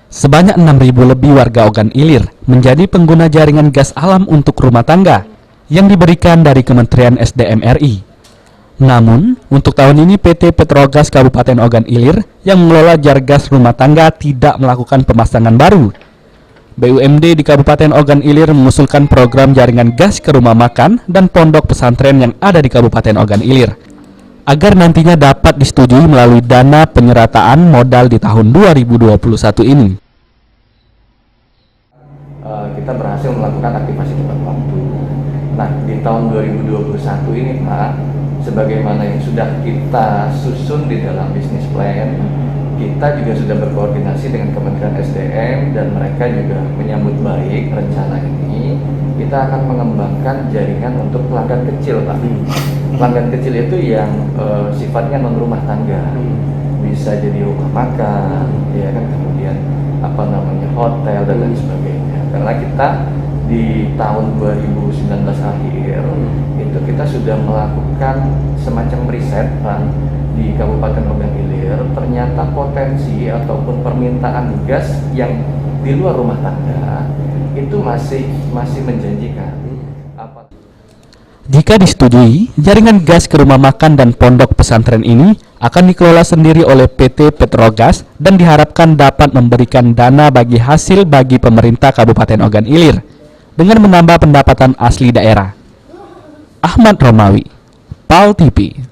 Sebanyak 6.000 lebih warga Ogan Ilir menjadi pengguna jaringan gas alam untuk rumah tangga yang diberikan dari Kementerian SDM RI. Namun, untuk tahun ini PT Petrogas Kabupaten Ogan Ilir yang mengelola jar gas rumah tangga tidak melakukan pemasangan baru. BUMD di Kabupaten Ogan Ilir mengusulkan program jaringan gas ke rumah makan dan pondok pesantren yang ada di Kabupaten Ogan Ilir, agar nantinya dapat disetujui melalui dana penyerataan modal di tahun 2021 ini. Kita berhasil melakukan aktivasi tepat waktu. Nah, di tahun 2021 ini Pak, sebagaimana yang sudah kita susun di dalam bisnis plan, kita juga sudah berkoordinasi dengan Kementerian SDM dan mereka juga menyambut baik rencana ini. Kita akan mengembangkan jaringan untuk pelanggan kecil, Pak. Pelanggan kecil itu yang sifatnya non rumah tangga, bisa jadi rumah makan, ya kan, kemudian hotel dan lain sebagainya. Karena kita di tahun 2019 akhir itu kita sudah melakukan semacam riset, Pak, di Kabupaten Ogan Ilir. Ternyata potensi ataupun permintaan gas yang di luar rumah tangga itu masih menjanjikan. Jika disetujui, jaringan gas ke rumah makan dan pondok pesantren ini akan dikelola sendiri oleh PT Petrogas dan diharapkan dapat memberikan dana bagi hasil bagi pemerintah Kabupaten Ogan Ilir dengan menambah pendapatan asli daerah. Ahmad Romawi, PAL TV.